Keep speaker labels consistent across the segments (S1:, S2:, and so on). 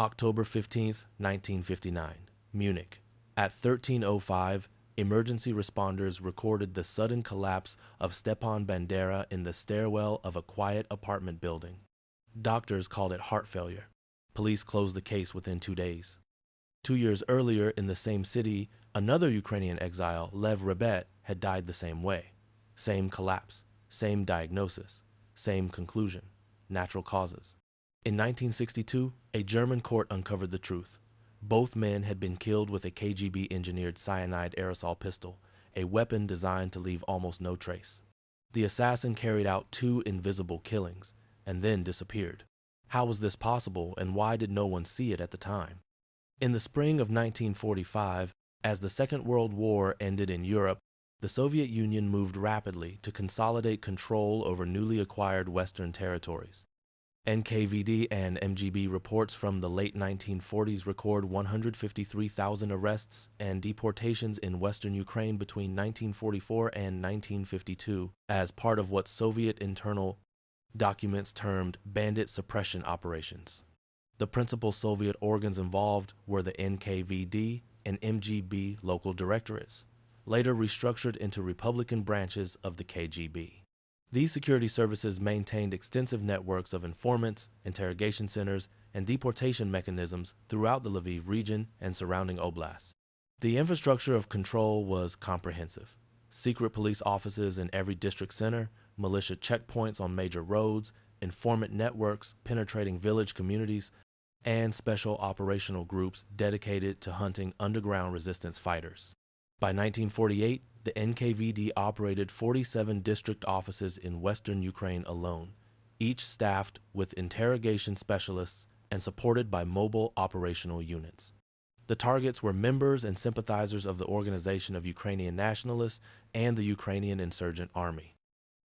S1: October 15, 1959, Munich. At 13:05, emergency responders recorded the sudden collapse of Stepan Bandera in the stairwell of a quiet apartment building. Doctors called it heart failure. Police closed the case within 2 days. 2 years earlier in the same city, another Ukrainian exile, Lev Rebet, had died the same way. Same collapse, same diagnosis, same conclusion, natural causes. In 1962, a German court uncovered the truth. Both men had been killed with a KGB-engineered cyanide aerosol pistol, a weapon designed to leave almost no trace. The assassin carried out 2 invisible killings, and then disappeared. How was this possible, and why did no one see it at the time? In the spring of 1945, as the Second World War ended in Europe, the Soviet Union moved rapidly to consolidate control over newly acquired Western territories. NKVD and MGB reports from the late 1940s record 153,000 arrests and deportations in Western Ukraine between 1944 and 1952 as part of what Soviet internal documents termed bandit suppression operations. The principal Soviet organs involved were the NKVD and MGB local directorates, later restructured into Republican branches of the KGB. These security services maintained extensive networks of informants, interrogation centers, and deportation mechanisms throughout the Lviv region and surrounding oblasts. The infrastructure of control was comprehensive. Secret police offices in every district center, militia checkpoints on major roads, informant networks penetrating village communities, and special operational groups dedicated to hunting underground resistance fighters. By 1948, the NKVD operated 47 district offices in western Ukraine alone, each staffed with interrogation specialists and supported by mobile operational units. The targets were members and sympathizers of the Organization of Ukrainian Nationalists and the Ukrainian Insurgent Army.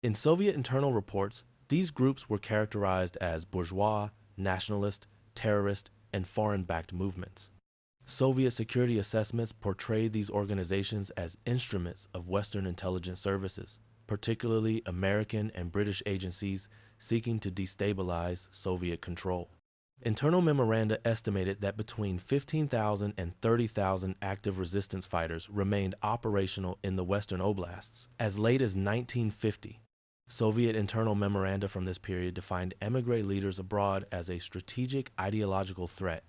S1: In Soviet internal reports, these groups were characterized as bourgeois, nationalist, terrorist, and foreign-backed movements. Soviet security assessments portrayed these organizations as instruments of Western intelligence services, particularly American and British agencies seeking to destabilize Soviet control. Internal memoranda estimated that between 15,000 and 30,000 active resistance fighters remained operational in the Western oblasts as late as 1950. Soviet internal memoranda from this period defined émigré leaders abroad as a strategic ideological threat.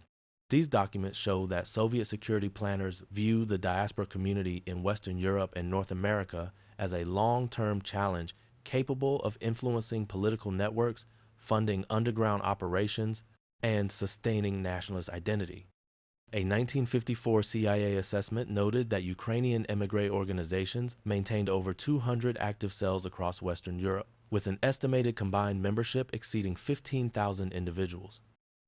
S1: These documents show that Soviet security planners viewed the diaspora community in Western Europe and North America as a long-term challenge capable of influencing political networks, funding underground operations, and sustaining nationalist identity. A 1954 CIA assessment noted that Ukrainian émigré organizations maintained over 200 active cells across Western Europe, with an estimated combined membership exceeding 15,000 individuals.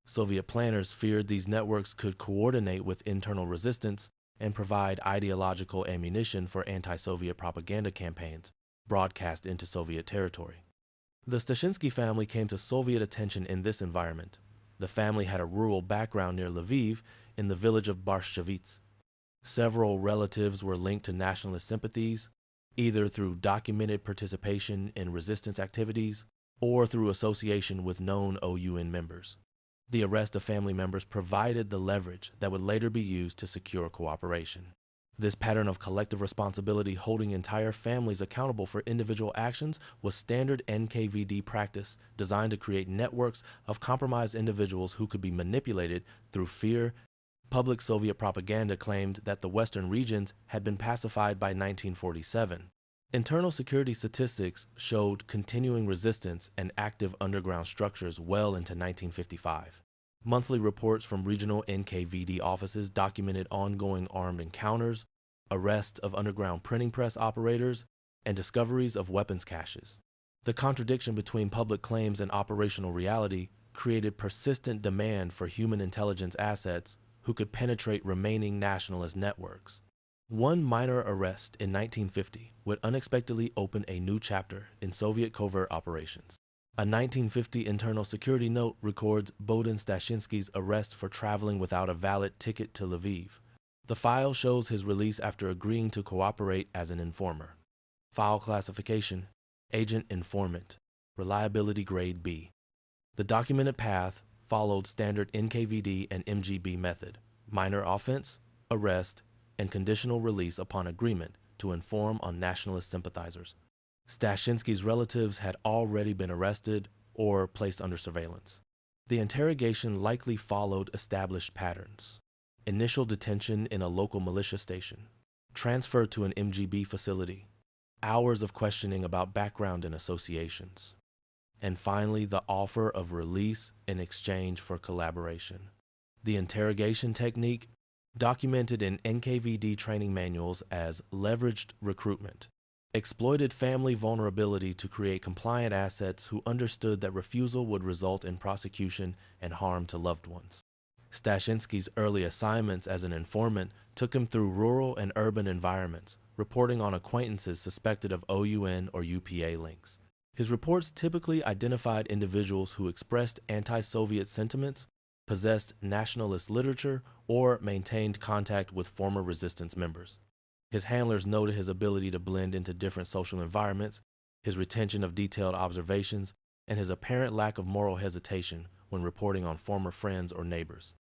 S1: Soviet planners feared these networks could coordinate with internal resistance and provide ideological ammunition for anti-Soviet propaganda campaigns broadcast into Soviet territory. The Stashynsky family came to Soviet attention in this environment. The family had a rural background near Lviv in the village of Barshchevitz. Several relatives were linked to nationalist sympathies, either through documented participation in resistance activities or through association with known OUN members. The arrest of family members provided the leverage that would later be used to secure cooperation. This pattern of collective responsibility holding entire families accountable for individual actions was standard NKVD practice designed to create networks of compromised individuals who could be manipulated through fear. Public Soviet propaganda claimed that the Western regions had been pacified by 1947. Internal security statistics showed continuing resistance and active underground structures well into 1955. Monthly reports from regional NKVD offices documented ongoing armed encounters, arrest of underground printing press operators, and discoveries of weapons caches. The contradiction between public claims and operational reality created persistent demand for human intelligence assets who could penetrate remaining nationalist networks. One minor arrest in 1950 would unexpectedly open a new chapter in Soviet covert operations. A 1950 internal security note records Bohdan Stashynsky's arrest for traveling without a valid ticket to Lviv. The file shows his release after agreeing to cooperate as an informer. File classification: Agent Informant, Reliability Grade B. The documented path followed standard NKVD and MGB method: minor offense, arrest, and conditional release upon agreement to inform on nationalist sympathizers. Stashynsky's relatives had already been arrested or placed under surveillance. The interrogation likely followed established patterns: initial detention in a local militia station, transfer to an MGB facility, hours of questioning about background and associations, and finally the offer of release in exchange for collaboration. The interrogation technique, documented in NKVD training manuals as leveraged recruitment, exploited family vulnerability to create compliant assets who understood that refusal would result in prosecution and harm to loved ones. Stashynsky's early assignments as an informant took him through rural and urban environments, reporting on acquaintances suspected of OUN or UPA links. His reports typically identified individuals who expressed anti-Soviet sentiments, possessed nationalist literature, or maintained contact with former resistance members. His handlers noted his ability to blend into different social environments, his retention of detailed observations, and his apparent lack of moral hesitation when reporting on former friends or neighbors.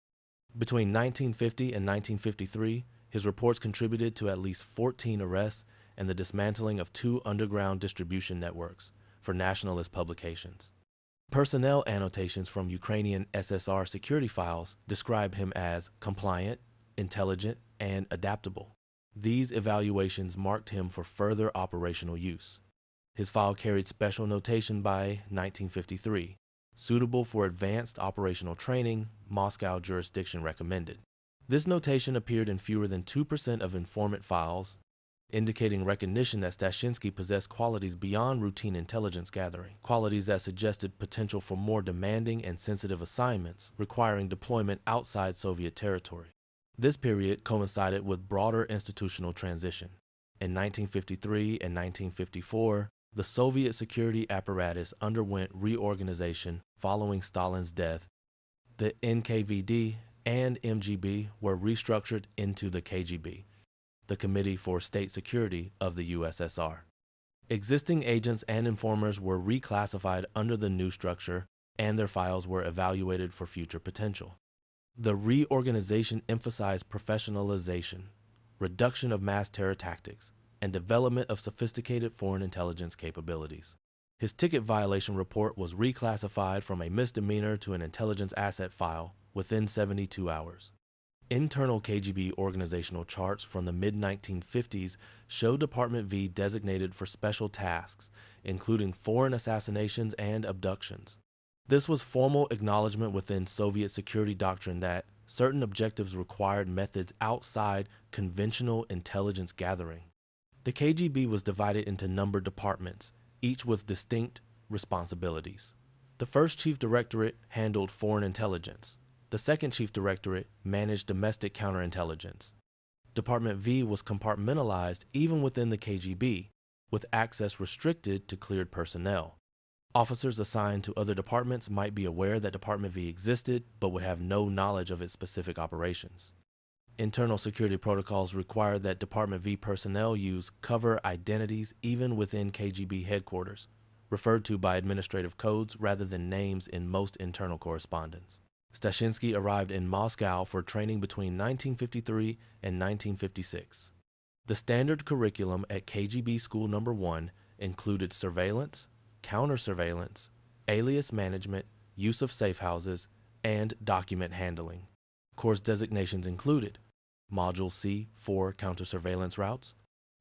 S1: Between 1950 and 1953, his reports contributed to at least 14 arrests and the dismantling of 2 underground distribution networks for nationalist publications. Personnel annotations from Ukrainian SSR security files describe him as compliant, intelligent, and adaptable. These evaluations marked him for further operational use. His file carried special notation by 1953, suitable for advanced operational training, Moscow jurisdiction recommended. This notation appeared in fewer than 2% of informant files, indicating recognition that Stashynsky possessed qualities beyond routine intelligence gathering, qualities that suggested potential for more demanding and sensitive assignments requiring deployment outside Soviet territory. This period coincided with broader institutional transition. In 1953 and 1954, the Soviet security apparatus underwent reorganization following Stalin's death. The NKVD and MGB were restructured into the KGB, the Committee for State Security of the USSR. Existing agents and informers were reclassified under the new structure, and their files were evaluated for future potential. The reorganization emphasized professionalization, reduction of mass terror tactics, and development of sophisticated foreign intelligence capabilities. His ticket violation report was reclassified from a misdemeanor to an intelligence asset file within 72 hours. Internal KGB organizational charts from the mid-1950s show Department V designated for special tasks, including foreign assassinations and abductions. This was formal acknowledgement within Soviet security doctrine that certain objectives required methods outside conventional intelligence gathering. The KGB was divided into numbered departments, each with distinct responsibilities. The first chief directorate handled foreign intelligence. The second chief directorate managed domestic counterintelligence. Department V was compartmentalized even within the KGB, with access restricted to cleared personnel. Officers assigned to other departments might be aware that Department V existed, but would have no knowledge of its specific operations. Internal security protocols required that Department V personnel use cover identities even within KGB headquarters, referred to by administrative codes rather than names in most internal correspondence. Stashynsky arrived in Moscow for training between 1953 and 1956. The standard curriculum at KGB School No. 1 included surveillance, counter-surveillance, alias management, use of safe houses, and document handling. Course designations included Module C, 4 counter-surveillance routes,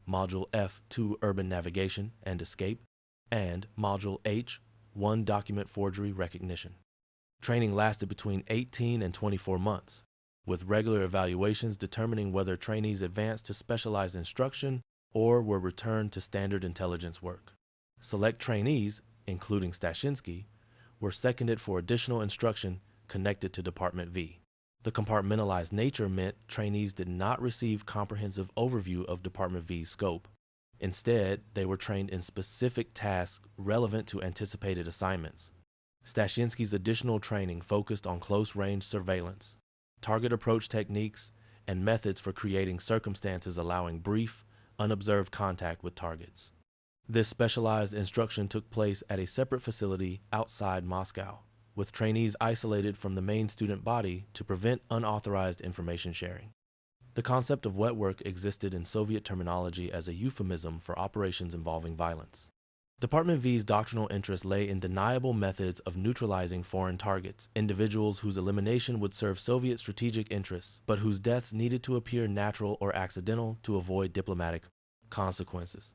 S1: Module F, 2 urban navigation and escape, and Module H, 1 document forgery recognition. Training lasted between 18 and 24 months, with regular evaluations determining whether trainees advanced to specialized instruction or were returned to standard intelligence work. Select trainees, including Stashynsky, were seconded for additional instruction connected to Department V. The compartmentalized nature meant trainees did not receive comprehensive overview of Department V's scope. Instead, they were trained in specific tasks relevant to anticipated assignments. Stashynsky's additional training focused on close-range surveillance, target approach techniques, and methods for creating circumstances allowing brief, unobserved contact with targets. This specialized instruction took place at a separate facility outside Moscow. with trainees isolated from the main student body to prevent unauthorized information sharing. The concept of wet work existed in Soviet terminology as a euphemism for operations involving violence. Department V's doctrinal interest lay in deniable methods of neutralizing foreign targets, individuals whose elimination would serve Soviet strategic interests, but whose deaths needed to appear natural or accidental to avoid diplomatic consequences.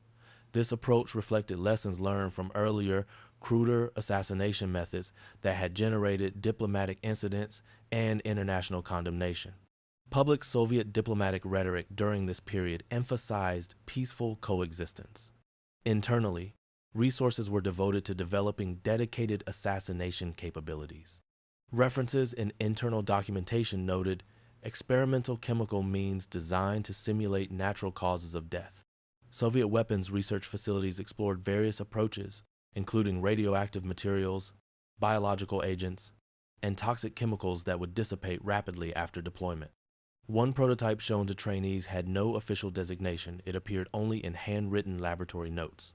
S1: This approach reflected lessons learned from earlier, cruder assassination methods that had generated diplomatic incidents and international condemnation. Public Soviet diplomatic rhetoric during this period emphasized peaceful coexistence. Internally, resources were devoted to developing dedicated assassination capabilities. References in internal documentation noted experimental chemical means designed to simulate natural causes of death. Soviet weapons research facilities explored various approaches, including radioactive materials, biological agents, and toxic chemicals that would dissipate rapidly after deployment. One prototype shown to trainees had no official designation. It appeared only in handwritten laboratory notes.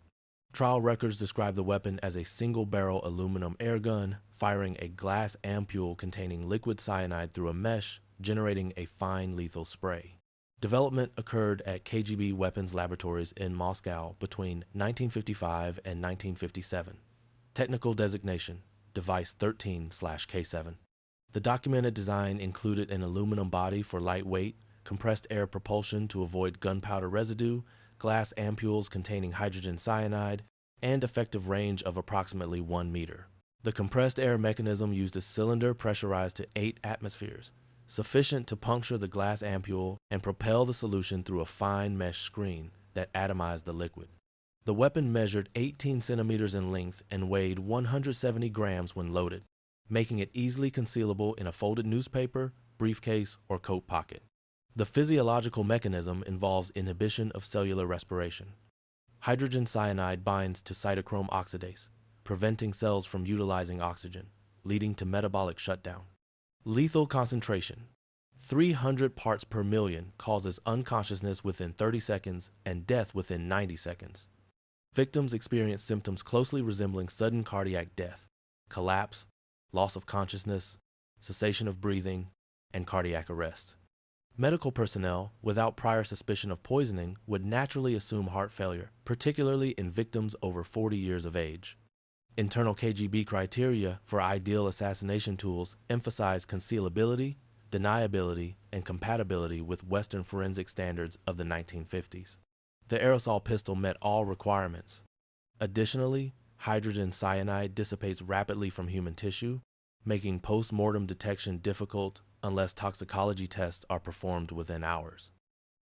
S1: Trial records describe the weapon as a single-barrel aluminum air gun, firing a glass ampule containing liquid cyanide through a mesh, generating a fine lethal spray. Development occurred at KGB weapons laboratories in Moscow between 1955 and 1957. Technical designation, Device 13/K7. The documented design included an aluminum body for lightweight, compressed air propulsion to avoid gunpowder residue, glass ampules containing hydrogen cyanide, and effective range of approximately 1 meter. The compressed air mechanism used a cylinder pressurized to 8 atmospheres, sufficient to puncture the glass ampule and propel the solution through a fine mesh screen that atomized the liquid. The weapon measured 18 centimeters in length and weighed 170 grams when loaded, making it easily concealable in a folded newspaper, briefcase, or coat pocket. The physiological mechanism involves inhibition of cellular respiration. Hydrogen cyanide binds to cytochrome oxidase, preventing cells from utilizing oxygen, leading to metabolic shutdown. Lethal concentration. 300 parts per million causes unconsciousness within 30 seconds and death within 90 seconds. Victims experience symptoms closely resembling sudden cardiac death, collapse, loss of consciousness, cessation of breathing, and cardiac arrest. Medical personnel, without prior suspicion of poisoning, would naturally assume heart failure, particularly in victims over 40 years of age. Internal KGB criteria for ideal assassination tools emphasize concealability, deniability, and compatibility with Western forensic standards of the 1950s. The aerosol pistol met all requirements. Additionally, hydrogen cyanide dissipates rapidly from human tissue, making post-mortem detection difficult unless toxicology tests are performed within hours.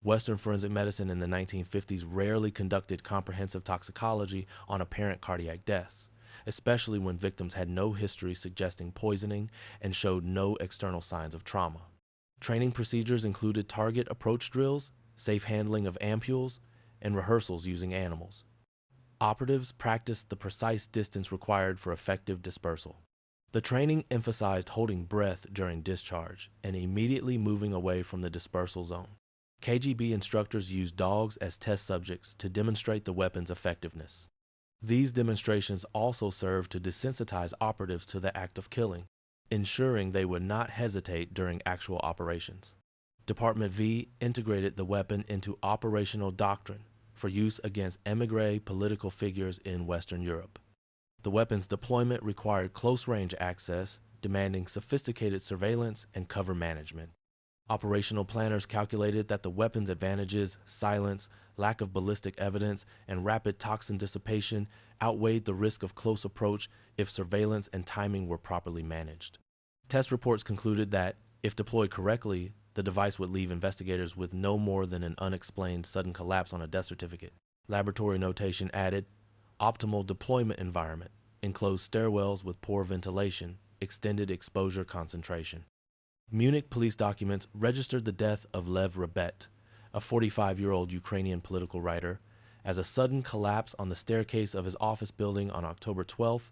S1: Western forensic medicine in the 1950s rarely conducted comprehensive toxicology on apparent cardiac deaths, especially when victims had no history suggesting poisoning and showed no external signs of trauma. Training procedures included target approach drills, safe handling of ampules, and rehearsals using animals. Operatives practiced the precise distance required for effective dispersal. The training emphasized holding breath during discharge and immediately moving away from the dispersal zone. KGB instructors used dogs as test subjects to demonstrate the weapon's effectiveness. These demonstrations also served to desensitize operatives to the act of killing, ensuring they would not hesitate during actual operations. Department V integrated the weapon into operational doctrine for use against émigré political figures in Western Europe. The weapon's deployment required close-range access, demanding sophisticated surveillance and cover management. Operational planners calculated that the weapon's advantages, silence, lack of ballistic evidence, and rapid toxin dissipation outweighed the risk of close approach if surveillance and timing were properly managed. Test reports concluded that, if deployed correctly, the device would leave investigators with no more than an unexplained sudden collapse on a death certificate. Laboratory notation added, optimal deployment environment, enclosed stairwells with poor ventilation, extended exposure concentration. Munich police documents registered the death of Lev Rebet, a 45-year-old Ukrainian political writer, as a sudden collapse on the staircase of his office building on October 12,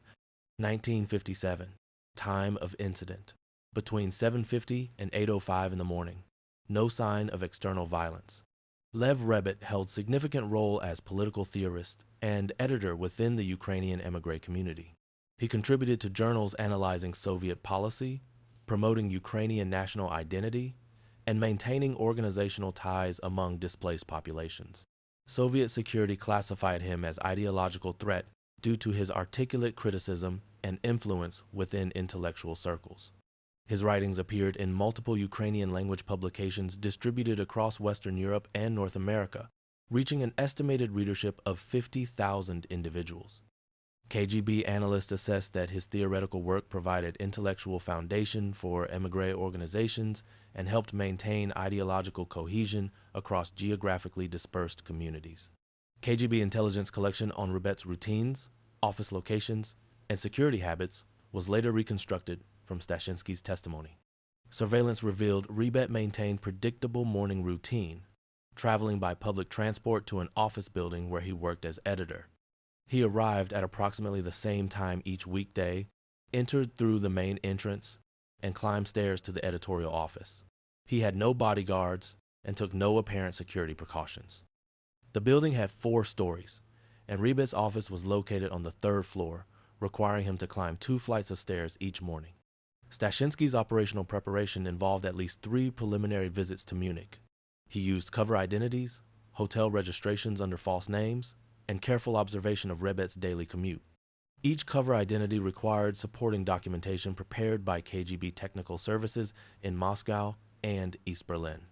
S1: 1957, time of incident, between 7:50 and 8:05 in the morning. No sign of external violence. Lev Rebet held significant role as political theorist and editor within the Ukrainian émigré community. He contributed to journals analyzing Soviet policy, promoting Ukrainian national identity, and maintaining organizational ties among displaced populations. Soviet security classified him as ideological threat due to his articulate criticism and influence within intellectual circles. His writings appeared in multiple Ukrainian language publications distributed across Western Europe and North America, reaching an estimated readership of 50,000 individuals. KGB analysts assessed that his theoretical work provided intellectual foundation for émigré organizations and helped maintain ideological cohesion across geographically dispersed communities. KGB intelligence collection on Rebet's routines, office locations, and security habits was later reconstructed from Stashynsky's testimony. Surveillance revealed Rebet maintained predictable morning routine, traveling by public transport to an office building where he worked as editor. He arrived at approximately the same time each weekday, entered through the main entrance, and climbed stairs to the editorial office. He had no bodyguards and took no apparent security precautions. The building had 4 stories, and Rebet's office was located on the 3rd floor, requiring him to climb 2 flights of stairs each morning. Stashynsky's operational preparation involved at least 3 preliminary visits to Munich. He used cover identities, hotel registrations under false names, and careful observation of Rebet's daily commute. Each cover identity required supporting documentation prepared by KGB technical services in Moscow and East Berlin.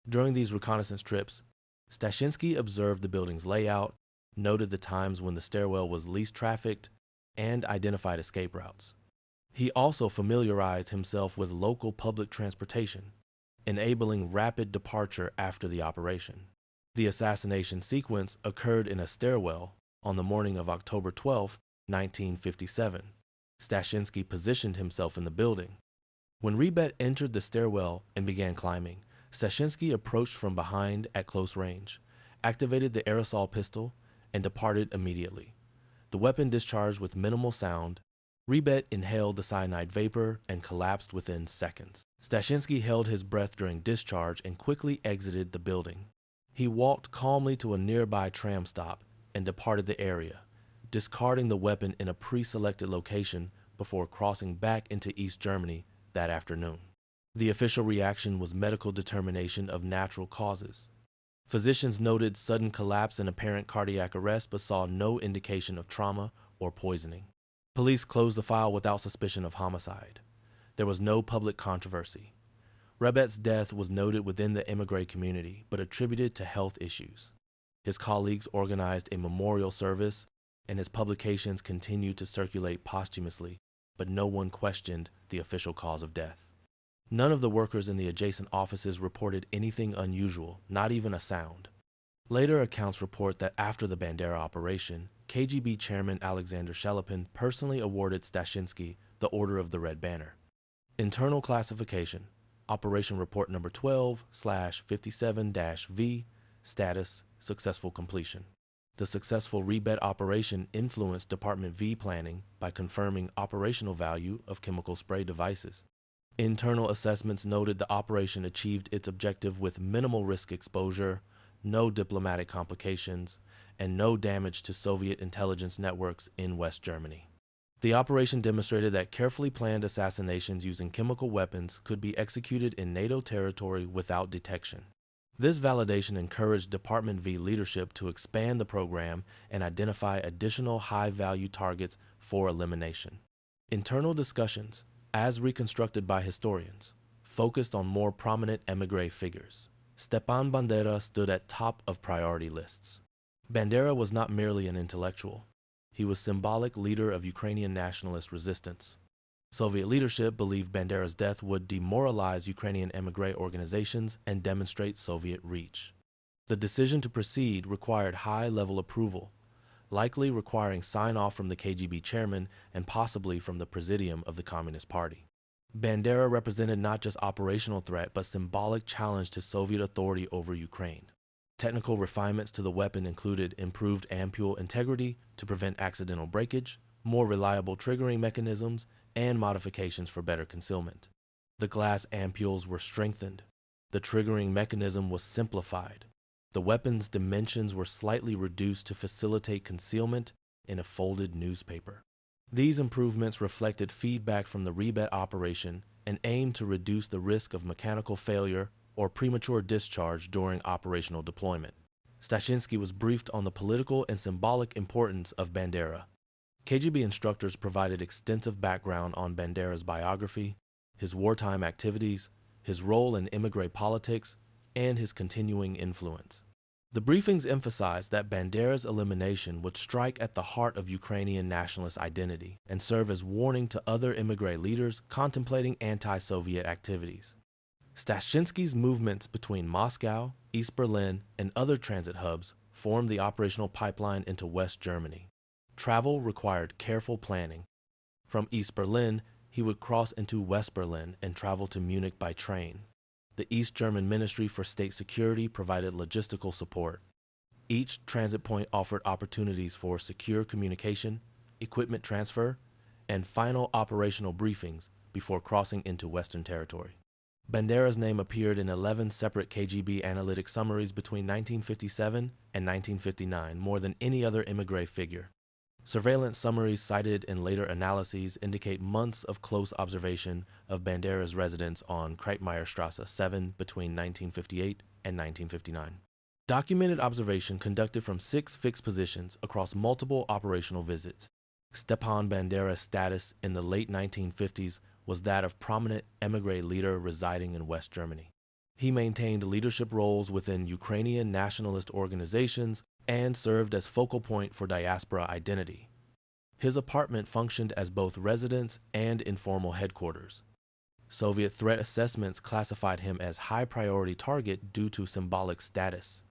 S1: During these reconnaissance trips, Stashynsky observed the building's layout, noted the times when the stairwell was least trafficked, and identified escape routes. He also familiarized himself with local public transportation, enabling rapid departure after the operation. The assassination sequence occurred in a stairwell on the morning of October 12, 1957. Stashynsky positioned himself in the building. When Rebet entered the stairwell and began climbing, Stashynsky approached from behind at close range, activated the aerosol pistol, and departed immediately. The weapon discharged with minimal sound. Rebet inhaled the cyanide vapor and collapsed within seconds. Stashynsky held his breath during discharge and quickly exited the building. He walked calmly to a nearby tram stop and departed the area, discarding the weapon in a pre-selected location before crossing back into East Germany that afternoon. The official reaction was medical determination of natural causes. Physicians noted sudden collapse and apparent cardiac arrest but saw no indication of trauma or poisoning. Police closed the file without suspicion of homicide. There was no public controversy. Rebet's death was noted within the émigré community, but attributed to health issues. His colleagues organized a memorial service, and his publications continued to circulate posthumously, but no one questioned the official cause of death. None of the workers in the adjacent offices reported anything unusual, not even a sound. Later accounts report that after the Bandera operation, KGB Chairman Alexander Shelepin personally awarded Stashynsky the Order of the Red Banner. Internal classification. Operation Report Number 12/57-V, status, successful completion. The successful Rebet operation influenced Department V planning by confirming operational value of chemical spray devices. Internal assessments noted the operation achieved its objective with minimal risk exposure, no diplomatic complications, and no damage to Soviet intelligence networks in West Germany. The operation demonstrated that carefully planned assassinations using chemical weapons could be executed in NATO territory without detection. This validation encouraged Department V leadership to expand the program and identify additional high-value targets for elimination. Internal discussions, as reconstructed by historians, focused on more prominent émigré figures. Stepan Bandera stood at top of priority lists. Bandera was not merely an intellectual. He was symbolic leader of Ukrainian nationalist resistance. Soviet leadership believed Bandera's death would demoralize Ukrainian émigré organizations and demonstrate Soviet reach. The decision to proceed required high-level approval, likely requiring sign-off from the KGB chairman and possibly from the Presidium of the Communist Party. Bandera represented not just operational threat but symbolic challenge to Soviet authority over Ukraine. Technical refinements to the weapon included improved ampule integrity to prevent accidental breakage, more reliable triggering mechanisms, and modifications for better concealment. The glass ampules were strengthened. The triggering mechanism was simplified. The weapon's dimensions were slightly reduced to facilitate concealment in a folded newspaper. These improvements reflected feedback from the Rebet operation and aimed to reduce the risk of mechanical failure or premature discharge during operational deployment. Stashynsky was briefed on the political and symbolic importance of Bandera. KGB instructors provided extensive background on Bandera's biography, his wartime activities, his role in émigré politics, and his continuing influence. The briefings emphasized that Bandera's elimination would strike at the heart of Ukrainian nationalist identity and serve as warning to other émigré leaders contemplating anti-Soviet activities. Stashynsky's movements between Moscow, East Berlin, and other transit hubs formed the operational pipeline into West Germany. Travel required careful planning. From East Berlin, he would cross into West Berlin and travel to Munich by train. The East German Ministry for State Security provided logistical support. Each transit point offered opportunities for secure communication, equipment transfer, and final operational briefings before crossing into Western territory. Bandera's name appeared in 11 separate KGB analytic summaries between 1957 and 1959, more than any other émigré figure. Surveillance summaries cited in later analyses indicate months of close observation of Bandera's residence on Kreitmeierstrasse 7 between 1958 and 1959. Documented observation conducted from 6 fixed positions across multiple operational visits. Stepan Bandera's status in the late 1950s was that of prominent émigré leader residing in West Germany. He maintained leadership roles within Ukrainian nationalist organizations and served as focal point for diaspora identity. His apartment functioned as both residence and informal headquarters. Soviet threat assessments classified him as high-priority target due to symbolic status.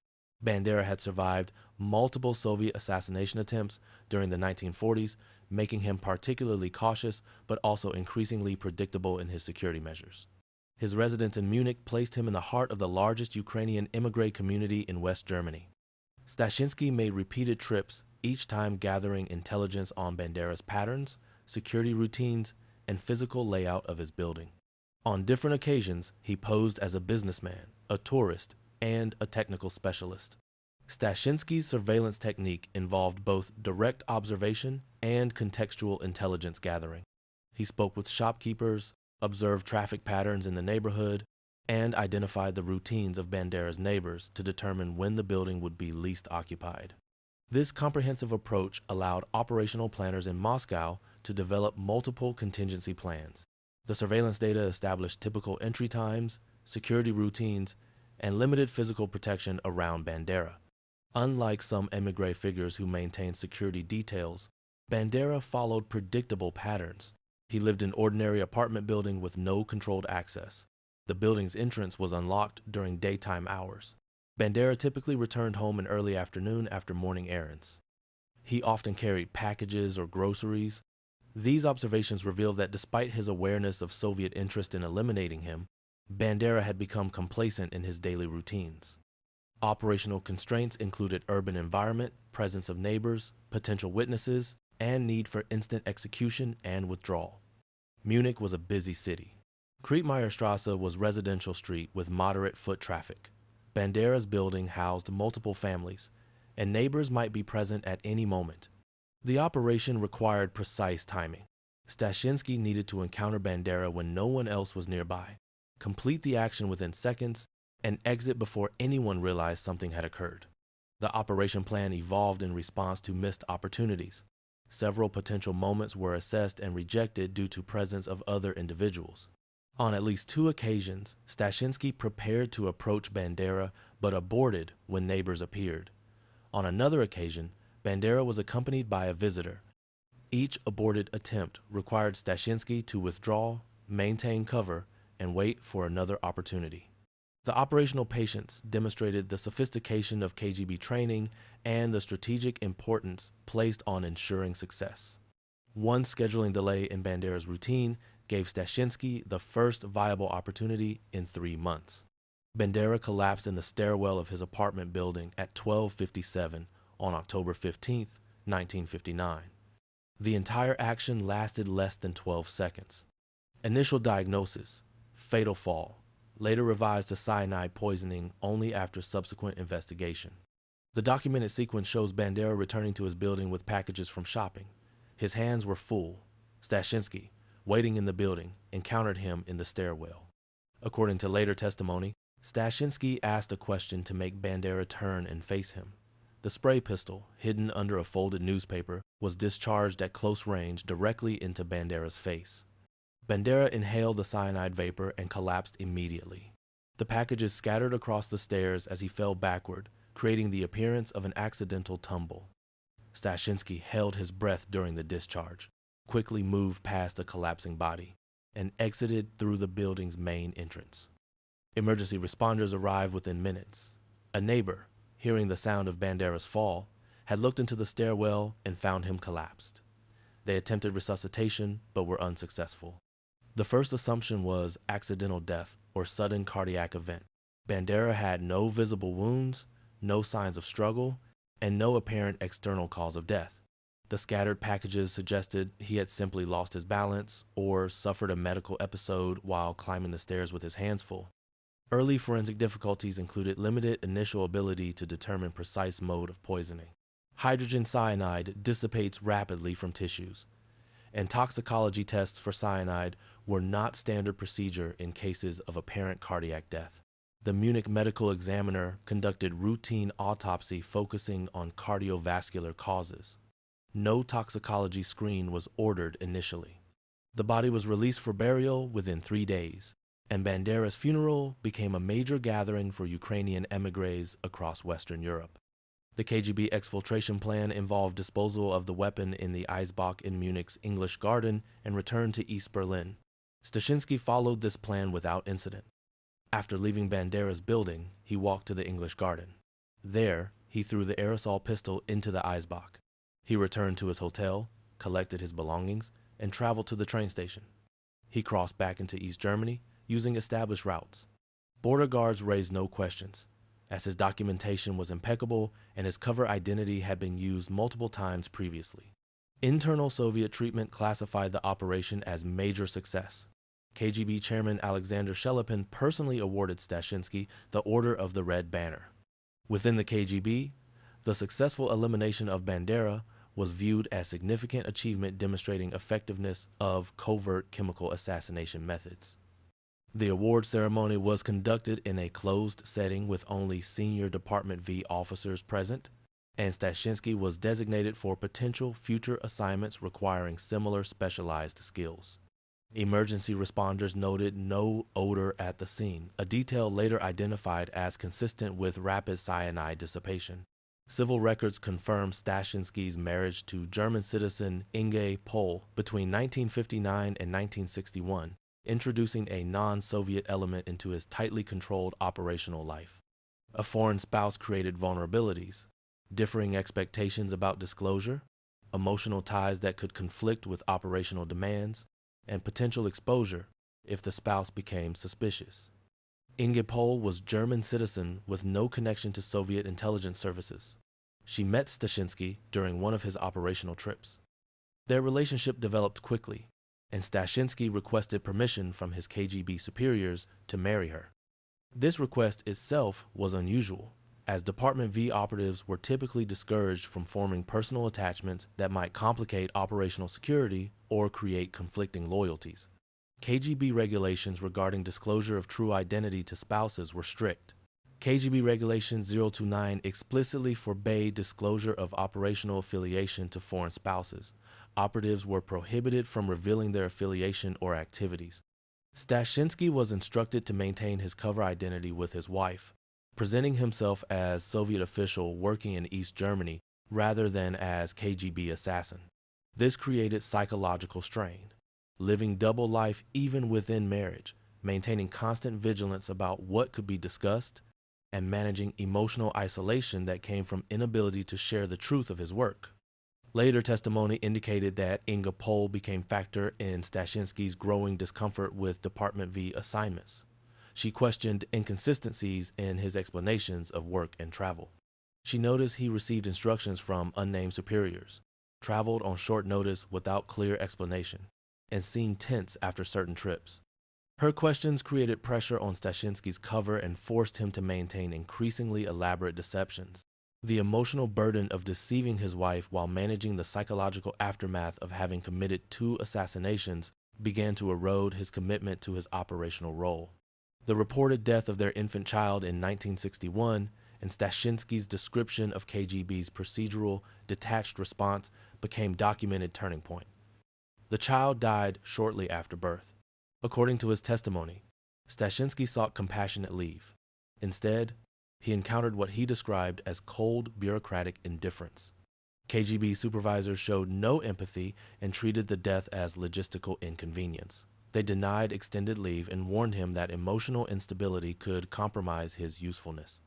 S1: Bandera had survived multiple Soviet assassination attempts during the 1940s, making him particularly cautious but also increasingly predictable in his security measures. His residence in Munich placed him in the heart of the largest Ukrainian émigré community in West Germany. Stashynsky made repeated trips, each time gathering intelligence on Bandera's patterns, security routines, and physical layout of his building. On different occasions, he posed as a businessman, a tourist, and a technical specialist. Stashynsky's surveillance technique involved both direct observation and contextual intelligence gathering. He spoke with shopkeepers, observed traffic patterns in the neighborhood, and identified the routines of Bandera's neighbors to determine when the building would be least occupied. This comprehensive approach allowed operational planners in Moscow to develop multiple contingency plans. The surveillance data established typical entry times, security routines, and limited physical protection around Bandera. Unlike some émigré figures who maintained security details, Bandera followed predictable patterns. He lived in an ordinary apartment building with no controlled access. The building's entrance was unlocked during daytime hours. Bandera typically returned home in early afternoon after morning errands. He often carried packages or groceries. These observations revealed that despite his awareness of Soviet interest in eliminating him, Bandera had become complacent in his daily routines. Operational constraints included urban environment, presence of neighbors, potential witnesses, and need for instant execution and withdrawal. Munich was a busy city. Kreitmeierstrasse was a residential street with moderate foot traffic. Bandera's building housed multiple families, and neighbors might be present at any moment. The operation required precise timing. Stashynsky needed to encounter Bandera when no one else was nearby, complete the action within seconds, and exit before anyone realized something had occurred. The operation plan evolved in response to missed opportunities. Several potential moments were assessed and rejected due to presence of other individuals. On at least 2 occasions, Stashynsky prepared to approach Bandera but aborted when neighbors appeared. On another occasion, Bandera was accompanied by a visitor. Each aborted attempt required Stashynsky to withdraw, maintain cover, and wait for another opportunity. The operational patience demonstrated the sophistication of KGB training and the strategic importance placed on ensuring success. One scheduling delay in Bandera's routine gave Stashynsky the first viable opportunity in 3 months. Bandera collapsed in the stairwell of his apartment building at 12:57 on October 15, 1959. The entire action lasted less than 12 seconds. Initial diagnosis: fatal fall, later revised to cyanide poisoning only after subsequent investigation. The documented sequence shows Bandera returning to his building with packages from shopping. His hands were full. Stashynsky, waiting in the building, encountered him in the stairwell. According to later testimony, Stashynsky asked a question to make Bandera turn and face him. The spray pistol, hidden under a folded newspaper, was discharged at close range directly into Bandera's face. Bandera inhaled the cyanide vapor and collapsed immediately. The packages scattered across the stairs as he fell backward, creating the appearance of an accidental tumble. Stashynsky held his breath during the discharge, quickly moved past the collapsing body, and exited through the building's main entrance. Emergency responders arrived within minutes. A neighbor, hearing the sound of Bandera's fall, had looked into the stairwell and found him collapsed. They attempted resuscitation, but were unsuccessful. The first assumption was accidental death or sudden cardiac event. Bandera had no visible wounds, no signs of struggle, and no apparent external cause of death. The scattered packages suggested he had simply lost his balance or suffered a medical episode while climbing the stairs with his hands full. Early forensic difficulties included limited initial ability to determine precise mode of poisoning. Hydrogen cyanide dissipates rapidly from tissues, and toxicology tests for cyanide were not standard procedure in cases of apparent cardiac death. The Munich medical examiner conducted routine autopsy focusing on cardiovascular causes. No toxicology screen was ordered initially. The body was released for burial within 3 days, and Bandera's funeral became a major gathering for Ukrainian émigrés across Western Europe. The KGB exfiltration plan involved disposal of the weapon in the Eisbach in Munich's English Garden and return to East Berlin. Stashynsky followed this plan without incident. After leaving Bandera's building, he walked to the English Garden. There, he threw the aerosol pistol into the Eisbach. He returned to his hotel, collected his belongings, and traveled to the train station. He crossed back into East Germany using established routes. Border guards raised no questions, as his documentation was impeccable and his cover identity had been used multiple times previously. Internal Soviet treatment classified the operation as major success. KGB Chairman Alexander Shelepin personally awarded Stashynsky the Order of the Red Banner. Within the KGB, the successful elimination of Bandera was viewed as significant achievement demonstrating effectiveness of covert chemical assassination methods. The award ceremony was conducted in a closed setting with only senior Department V officers present, and Stashynsky was designated for potential future assignments requiring similar specialized skills. Emergency responders noted no odor at the scene, a detail later identified as consistent with rapid cyanide dissipation. Civil records confirm Stashynsky's marriage to German citizen Inge Pohl between 1959 and 1961, introducing a non-Soviet element into his tightly controlled operational life. A foreign spouse created vulnerabilities, differing expectations about disclosure, emotional ties that could conflict with operational demands, and potential exposure if the spouse became suspicious. Inge Pohl was German citizen with no connection to Soviet intelligence services. She met Stashynsky during one of his operational trips. Their relationship developed quickly, and Stashynsky requested permission from his KGB superiors to marry her. This request itself was unusual, as Department V operatives were typically discouraged from forming personal attachments that might complicate operational security or create conflicting loyalties. KGB regulations regarding disclosure of true identity to spouses were strict. KGB Regulation 029 explicitly forbade disclosure of operational affiliation to foreign spouses. Operatives were prohibited from revealing their affiliation or activities. Stashynsky was instructed to maintain his cover identity with his wife, presenting himself as Soviet official working in East Germany rather than as KGB assassin. This created psychological strain, living double life even within marriage, maintaining constant vigilance about what could be discussed, and managing emotional isolation that came from inability to share the truth of his work. Later testimony indicated that Inge Pohl became a factor in Stashynsky's growing discomfort with Department V assignments. She questioned inconsistencies in his explanations of work and travel. She noticed he received instructions from unnamed superiors, traveled on short notice without clear explanation, and seemed tense after certain trips. Her questions created pressure on Stashynsky's cover and forced him to maintain increasingly elaborate deceptions. The emotional burden of deceiving his wife while managing the psychological aftermath of having committed 2 assassinations began to erode his commitment to his operational role. The reported death of their infant child in 1961 and Stashynsky's description of KGB's procedural, detached response became documented turning point. The child died shortly after birth. According to his testimony, Stashynsky sought compassionate leave. Instead, he encountered what he described as cold bureaucratic indifference. KGB supervisors showed no empathy and treated the death as logistical inconvenience. They denied extended leave and warned him that emotional instability could compromise his usefulness.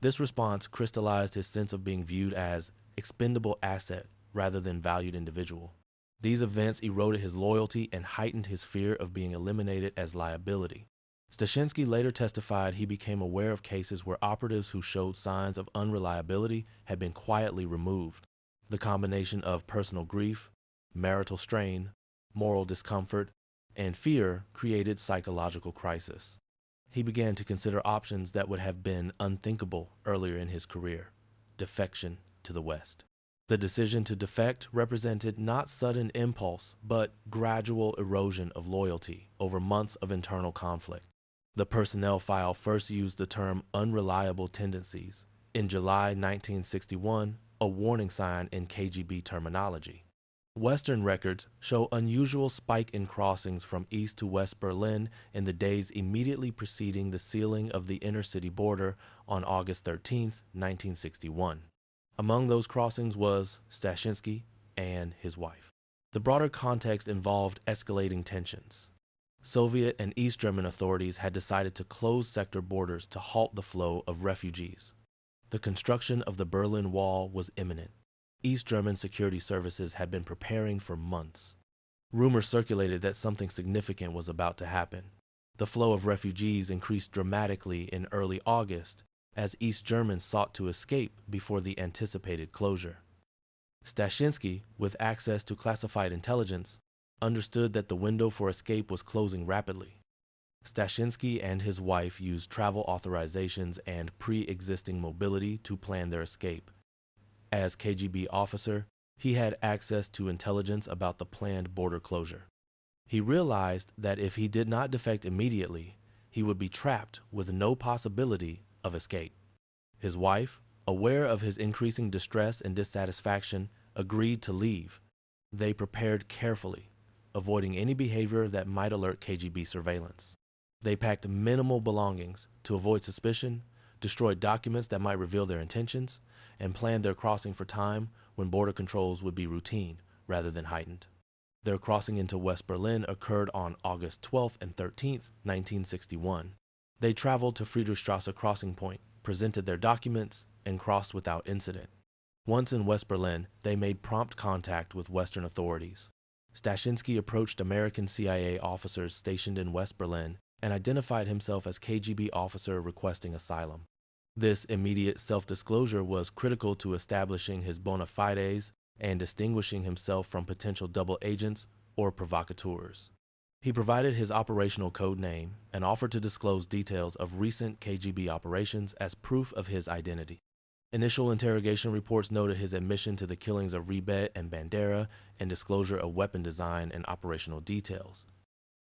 S1: This response crystallized his sense of being viewed as expendable asset rather than valued individual. These events eroded his loyalty and heightened his fear of being eliminated as liability. Stashynsky later testified he became aware of cases where operatives who showed signs of unreliability had been quietly removed. The combination of personal grief, marital strain, moral discomfort, and fear created psychological crisis. He began to consider options that would have been unthinkable earlier in his career: defection to the West. The decision to defect represented not sudden impulse, but gradual erosion of loyalty over months of internal conflict. The personnel file first used the term unreliable tendencies in July 1961, a warning sign in KGB terminology. Western records show unusual spike in crossings from East to West Berlin in the days immediately preceding the sealing of the inner-city border on August 13, 1961. Among those crossings was Stashynsky and his wife. The broader context involved escalating tensions. Soviet and East German authorities had decided to close sector borders to halt the flow of refugees. The construction of the Berlin Wall was imminent. East German security services had been preparing for months. Rumors circulated that something significant was about to happen. The flow of refugees increased dramatically in early August as East Germans sought to escape before the anticipated closure. Stashynsky, with access to classified intelligence, understood that the window for escape was closing rapidly. Stashynsky and his wife used travel authorizations and pre-existing mobility to plan their escape. As KGB officer, he had access to intelligence about the planned border closure. He realized that if he did not defect immediately, he would be trapped with no possibility of escape. His wife, aware of his increasing distress and dissatisfaction, agreed to leave. They prepared carefully, avoiding any behavior that might alert KGB surveillance. They packed minimal belongings to avoid suspicion, destroyed documents that might reveal their intentions, and planned their crossing for time when border controls would be routine rather than heightened. Their crossing into West Berlin occurred on August 12th and 13th, 1961. They traveled to Friedrichstrasse crossing point, presented their documents, and crossed without incident. Once in West Berlin, they made prompt contact with Western authorities. Stashynsky approached American CIA officers stationed in West Berlin and identified himself as KGB officer requesting asylum. This immediate self-disclosure was critical to establishing his bona fides and distinguishing himself from potential double agents or provocateurs. He provided his operational code name and offered to disclose details of recent KGB operations as proof of his identity. Initial interrogation reports noted his admission to the killings of Rebet and Bandera and disclosure of weapon design and operational details.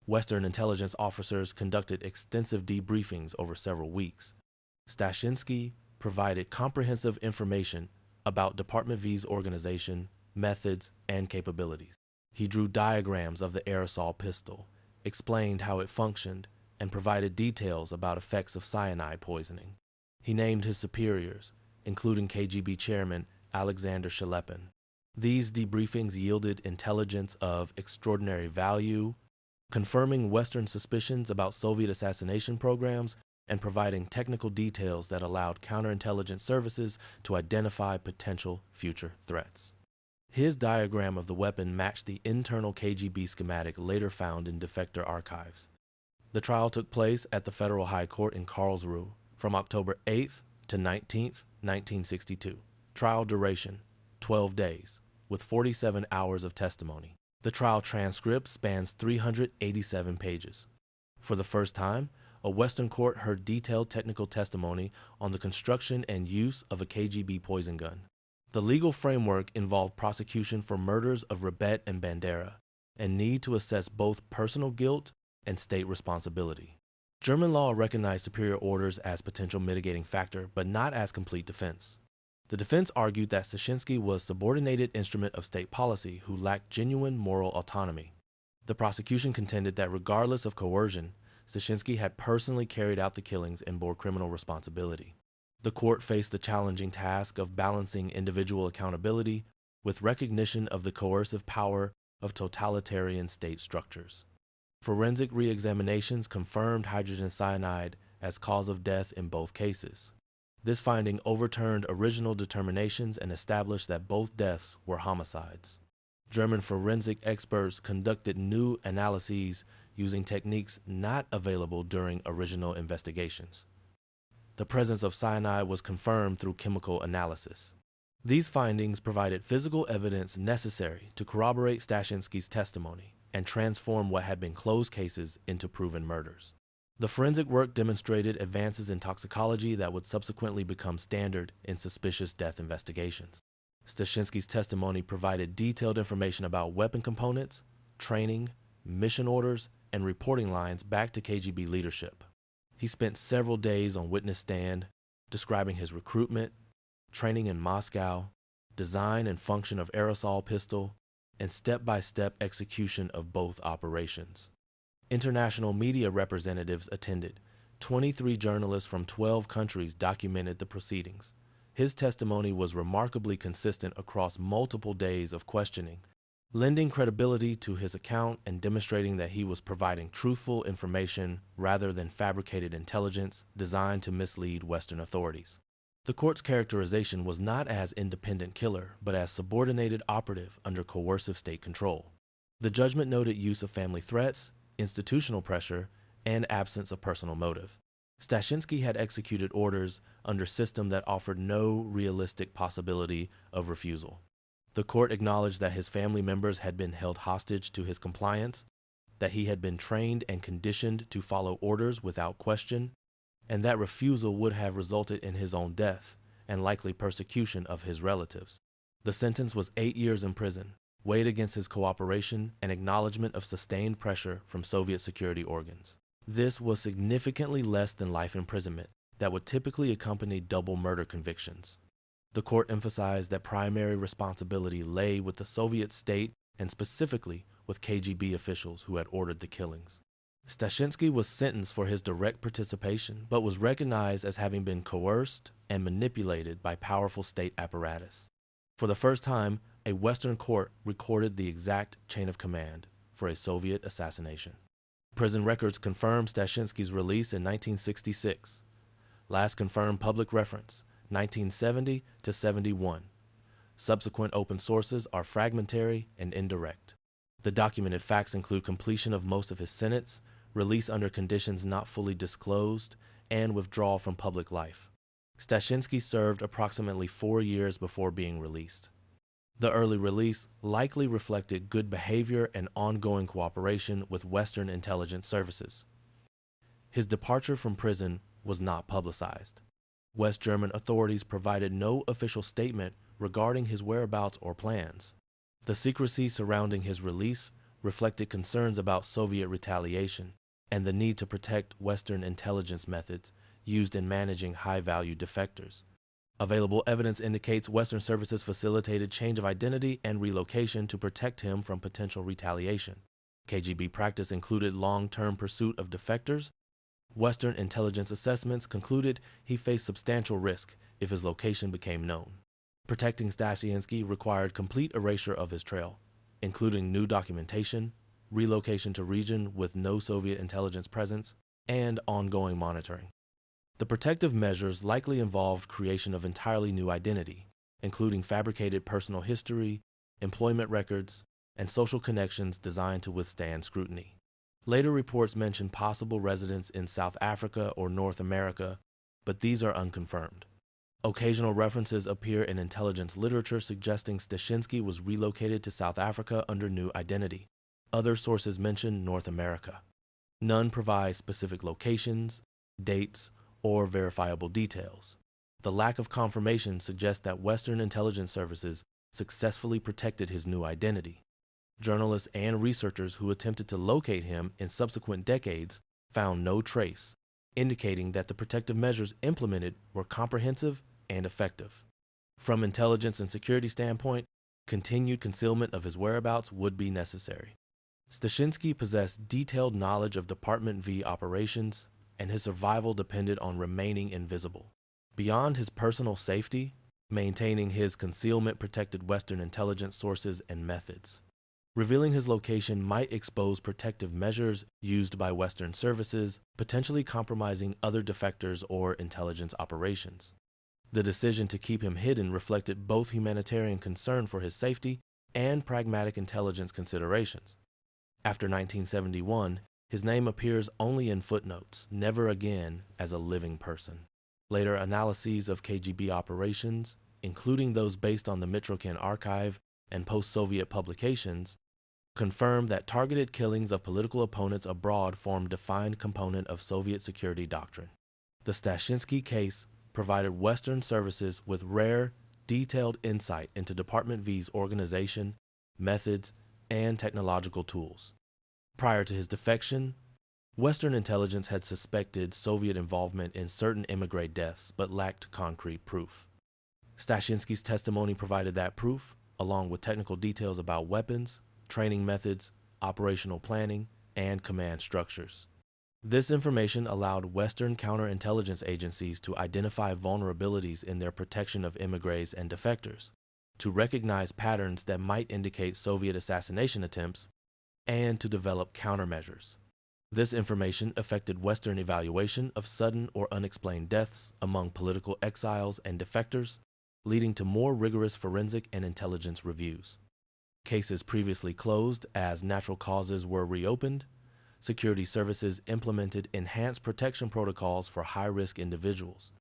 S1: Western intelligence officers conducted extensive debriefings over several weeks. Stashynsky provided comprehensive information about Department V's organization, methods, and capabilities. He drew diagrams of the aerosol pistol, explained how it functioned, and provided details about effects of cyanide poisoning. He named his superiors, including KGB chairman Alexander Shelepin. These debriefings yielded intelligence of extraordinary value, confirming Western suspicions about Soviet assassination programs and providing technical details that allowed counterintelligence services to identify potential future threats. His diagram of the weapon matched the internal KGB schematic later found in defector archives. The trial took place at the Federal High Court in Karlsruhe from October 8th to 19th, 1962. Trial duration, 12 days, with 47 hours of testimony. The trial transcript spans 387 pages. For the first time, a Western court heard detailed technical testimony on the construction and use of a KGB poison gun. The legal framework involved prosecution for murders of Rebet and Bandera, and need to assess both personal guilt and state responsibility. German law recognized superior orders as potential mitigating factor, but not as complete defense. The defense argued that Stashynsky was a subordinated instrument of state policy who lacked genuine moral autonomy. The prosecution contended that regardless of coercion, Stashynsky had personally carried out the killings and bore criminal responsibility. The court faced the challenging task of balancing individual accountability with recognition of the coercive power of totalitarian state structures. Forensic re-examinations confirmed hydrogen cyanide as cause of death in both cases. This finding overturned original determinations and established that both deaths were homicides. German forensic experts conducted new analyses using techniques not available during original investigations. The presence of cyanide was confirmed through chemical analysis. These findings provided physical evidence necessary to corroborate Stashynsky's testimony and transform what had been closed cases into proven murders. The forensic work demonstrated advances in toxicology that would subsequently become standard in suspicious death investigations. Stashynsky's testimony provided detailed information about weapon components, training, mission orders, and reporting lines back to KGB leadership. He spent several days on witness stand, describing his recruitment, training in Moscow, design and function of aerosol pistol, and step-by-step execution of both operations. International media representatives attended. 23 journalists from 12 countries documented the proceedings. His testimony was remarkably consistent across multiple days of questioning, lending credibility to his account and demonstrating that he was providing truthful information rather than fabricated intelligence designed to mislead Western authorities. The court's characterization was not as independent killer, but as subordinated operative under coercive state control. The judgment noted use of family threats, institutional pressure, and absence of personal motive. Stashynsky had executed orders under a system that offered no realistic possibility of refusal. The court acknowledged that his family members had been held hostage to his compliance, that he had been trained and conditioned to follow orders without question, and that refusal would have resulted in his own death and likely persecution of his relatives. The sentence was 8 years in prison, weighed against his cooperation and acknowledgement of sustained pressure from Soviet security organs. This was significantly less than life imprisonment that would typically accompany double murder convictions. The court emphasized that primary responsibility lay with the Soviet state and specifically with KGB officials who had ordered the killings. Stashynsky was sentenced for his direct participation, but was recognized as having been coerced and manipulated by powerful state apparatus. For the first time, a Western court recorded the exact chain of command for a Soviet assassination. Prison records confirmed Stashynsky's release in 1966. Last confirmed public reference, 1970 to 71. Subsequent open sources are fragmentary and indirect. The documented facts include completion of most of his sentence, release under conditions not fully disclosed, and withdrawal from public life. Stashynsky served approximately 4 years before being released. The early release likely reflected good behavior and ongoing cooperation with Western intelligence services. His departure from prison was not publicized. West German authorities provided no official statement regarding his whereabouts or plans. The secrecy surrounding his release reflected concerns about Soviet retaliation and the need to protect Western intelligence methods used in managing high-value defectors. Available evidence indicates Western services facilitated change of identity and relocation to protect him from potential retaliation. KGB practice included long-term pursuit of defectors. Western intelligence assessments concluded he faced substantial risk if his location became known. Protecting Stashynsky required complete erasure of his trail, including new documentation, relocation to region with no Soviet intelligence presence, and ongoing monitoring. The protective measures likely involved creation of entirely new identity, including fabricated personal history, employment records, and social connections designed to withstand scrutiny. Later reports mention possible residence in South Africa or North America, but these are unconfirmed. Occasional references appear in intelligence literature suggesting Stashynsky was relocated to South Africa under new identity. Other sources mention North America. None provide specific locations, dates, or verifiable details. The lack of confirmation suggests that Western intelligence services successfully protected his new identity. Journalists and researchers who attempted to locate him in subsequent decades found no trace, indicating that the protective measures implemented were comprehensive and effective. From intelligence and security standpoint, continued concealment of his whereabouts would be necessary. Stashynsky possessed detailed knowledge of Department V operations, and his survival depended on remaining invisible. Beyond his personal safety, maintaining his concealment protected Western intelligence sources and methods. Revealing his location might expose protective measures used by Western services, potentially compromising other defectors or intelligence operations. The decision to keep him hidden reflected both humanitarian concern for his safety and pragmatic intelligence considerations. After 1971, his name appears only in footnotes, never again as a living person. Later analyses of KGB operations, including those based on the Mitrokhin archive and post-Soviet publications, confirmed that targeted killings of political opponents abroad formed a defined component of Soviet security doctrine. The Stashynsky case provided Western services with rare, detailed insight into Department V's organization, methods, and technological tools. Prior to his defection, Western intelligence had suspected Soviet involvement in certain émigré deaths but lacked concrete proof. Stashynsky's testimony provided that proof, along with technical details about weapons, training methods, operational planning, and command structures. This information allowed Western counterintelligence agencies to identify vulnerabilities in their protection of émigrés and defectors, to recognize patterns that might indicate Soviet assassination attempts, and to develop countermeasures. This information affected Western evaluation of sudden or unexplained deaths among political exiles and defectors, leading to more rigorous forensic and intelligence reviews. Cases previously closed as natural causes were reopened. Security services implemented enhanced protection protocols for high-risk individuals.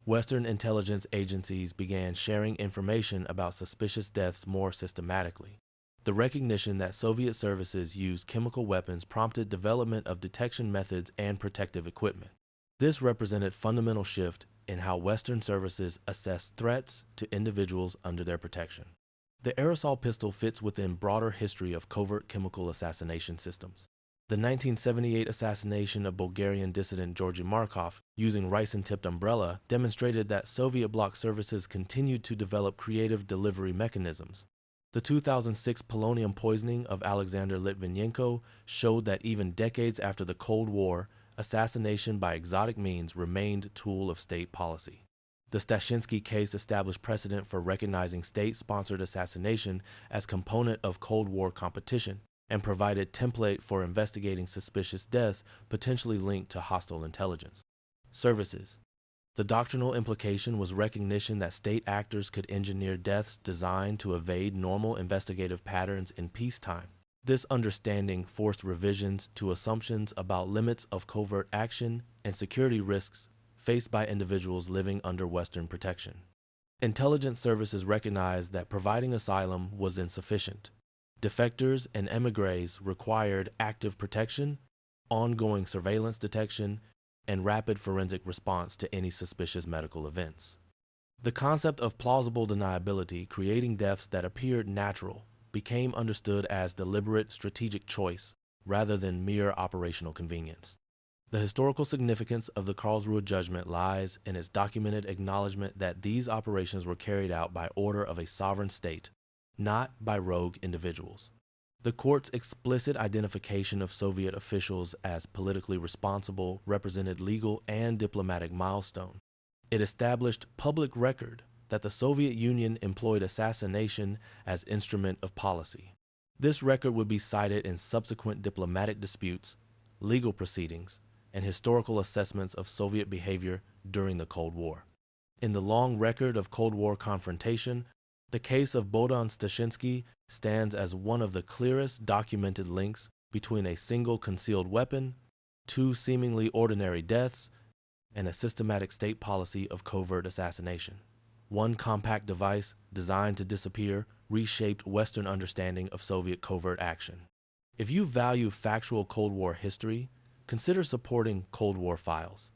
S1: Western intelligence agencies began sharing information about suspicious deaths more systematically. The recognition that Soviet services used chemical weapons prompted development of detection methods and protective equipment. This represented a fundamental shift in how Western services assess threats to individuals under their protection. The aerosol pistol fits within broader history of covert chemical assassination systems. The 1978 assassination of Bulgarian dissident Georgy Markov using ricin-tipped umbrella demonstrated that Soviet bloc services continued to develop creative delivery mechanisms. The 2006 polonium poisoning of Alexander Litvinenko showed that even decades after the Cold War, assassination by exotic means remained a tool of state policy. The Stashynsky case established precedent for recognizing state-sponsored assassination as component of Cold War competition, and provided template for investigating suspicious deaths potentially linked to hostile intelligence. Services. The doctrinal implication was recognition that state actors could engineer deaths designed to evade normal investigative patterns in peacetime. This understanding forced revisions to assumptions about limits of covert action and security risks faced by individuals living under Western protection. Intelligence services recognized that providing asylum was insufficient. Defectors and émigrés required active protection, ongoing surveillance detection, and rapid forensic response to any suspicious medical events. The concept of plausible deniability, creating deaths that appeared natural, became understood as deliberate strategic choice rather than mere operational convenience. The historical significance of the Karlsruhe judgment lies in its documented acknowledgement that these operations were carried out by order of a sovereign state, not by rogue individuals. The court's explicit identification of Soviet officials as politically responsible represented legal and diplomatic milestone. It established public record that the Soviet Union employed assassination as instrument of policy. This record would be cited in subsequent diplomatic disputes, legal proceedings, and historical assessments of Soviet behavior during the Cold War. In the long record of Cold War confrontation, the case of Bohdan Stashynsky stands as one of the clearest documented links between a single concealed weapon, two seemingly ordinary deaths, and a systematic state policy of covert assassination. One compact device designed to disappear reshaped Western understanding of Soviet covert action. If you value factual Cold War history, consider supporting Cold War files.